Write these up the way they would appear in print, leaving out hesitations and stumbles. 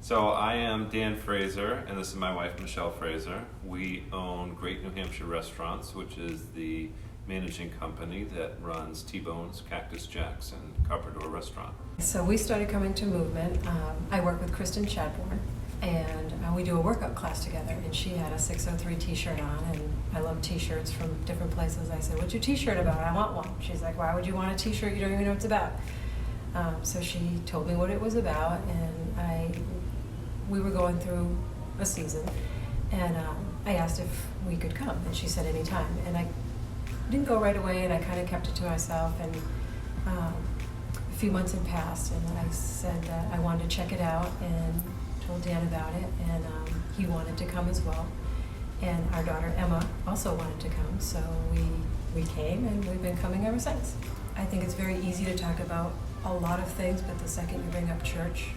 So I am Dan Fraser, and this is my wife, Michelle Fraser. We own Great New Hampshire Restaurants, which is the managing company that runs T-Bones, Cactus Jack's, and Copper Door Restaurant. So we started coming to Movement. I work with Kristen Chadbourne, and we do a workout class together, and she had a 603 t-shirt on, and I love t-shirts from different places. I said, "What's your t-shirt about? I want one." She's like, "Why would you want a t-shirt? You don't even know what it's about." So she told me what it was about, and we were going through a season, and I asked if we could come, and she said anytime. And I didn't go right away, and I kind of kept it to myself, and a few months had passed, and I said that I wanted to check it out, and told Dan about it, and he wanted to come as well. And our daughter Emma also wanted to come, so we came, and we've been coming ever since. I think it's very easy to talk about a lot of things, but the second you bring up church,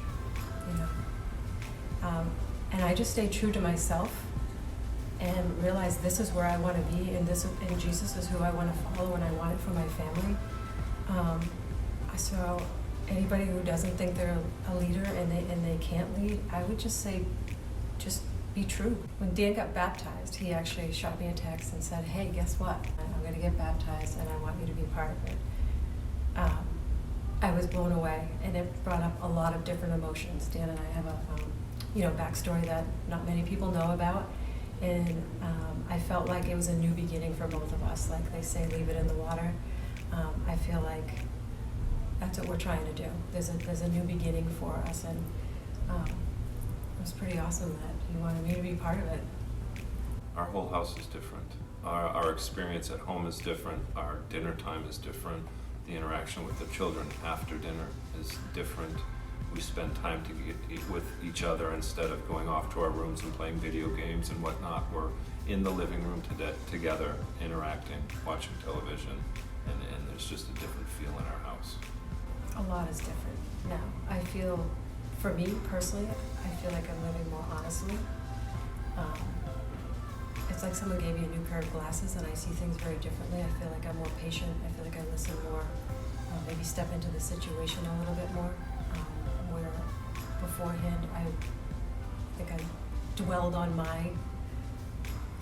you know. And I just stay true to myself and realize this is where I want to be, and Jesus is who I want to follow, and I want it for my family. So anybody who doesn't think they're a leader and they can't lead, I would just say, just be true. When Dan got baptized, he actually shot me a text and said, "Hey, guess what? I'm going to get baptized, and I want you to be part of it." I was blown away, and it brought up a lot of different emotions. Dan and I have a backstory that not many people know about, and I felt like it was a new beginning for both of us. Like they say, leave it in the water. I feel like that's what we're trying to do. There's a new beginning for us, and it was pretty awesome that he wanted me to be part of it. Our whole house is different. Our experience at home is different. Our dinner time is different. The interaction with the children after dinner is different. We spend time with each other instead of going off to our rooms and playing video games and whatnot. We're in the living room together, interacting, watching television, and there's just a different feel in our house. A lot is different now. I feel, for me personally, I feel like I'm living more honestly. It's like someone gave me a new pair of glasses, and I see things very differently. I feel like I'm more patient. I feel like I listen more, maybe step into the situation a little bit more. Where beforehand I think I dwelled on my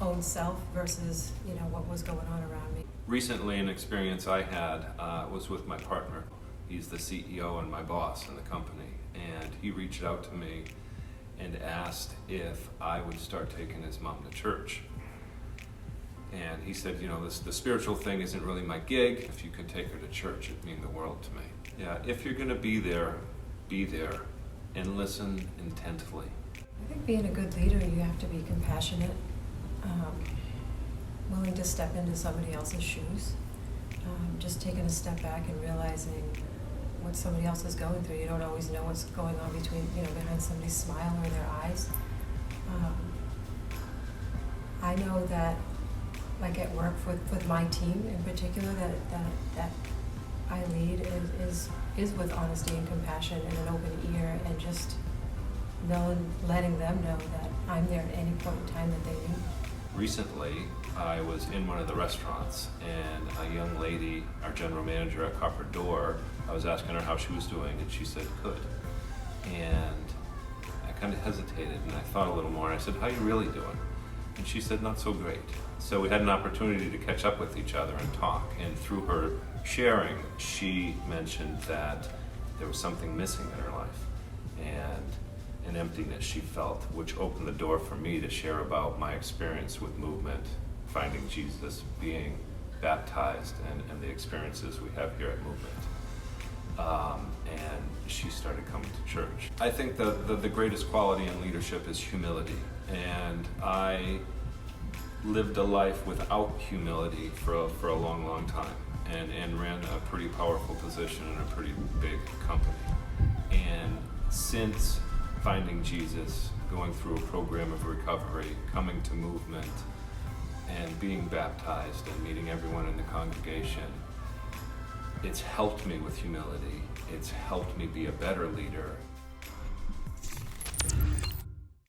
own self versus what was going on around me. Recently, an experience I had was with my partner. He's the CEO and my boss in the company, and he reached out to me and asked if I would start taking his mom to church. And he said, the spiritual thing isn't really my gig. If you could take her to church, it'd mean the world to me. Yeah, if you're going to be there and listen intently. I think being a good leader, you have to be compassionate, willing to step into somebody else's shoes, just taking a step back and realizing what somebody else is going through. You don't always know what's going on behind somebody's smile or their eyes. I know that, like at work with my team in particular, that I lead is with honesty and compassion and an open ear, and just letting them know that I'm there at any point in time that they need. Recently, I was in one of the restaurants, and a young lady, our general manager at Copper Door, I was asking her how she was doing, and she said, "Good." And I kind of hesitated, and I thought a little more, and I said, "How are you really doing?" And she said, "Not so great." So we had an opportunity to catch up with each other and talk, and through her sharing, she mentioned that there was something missing in her life, and an emptiness she felt, which opened the door for me to share about my experience with Movement, finding Jesus, being baptized, and the experiences we have here at Movement. And she started coming to church. I think the greatest quality in leadership is humility, and I lived a life without humility for a long time, and ran a pretty powerful position in a pretty big company. And since finding Jesus, going through a program of recovery, coming to Movement, and being baptized and meeting everyone in the congregation, it's helped me with humility. It's helped me be a better leader.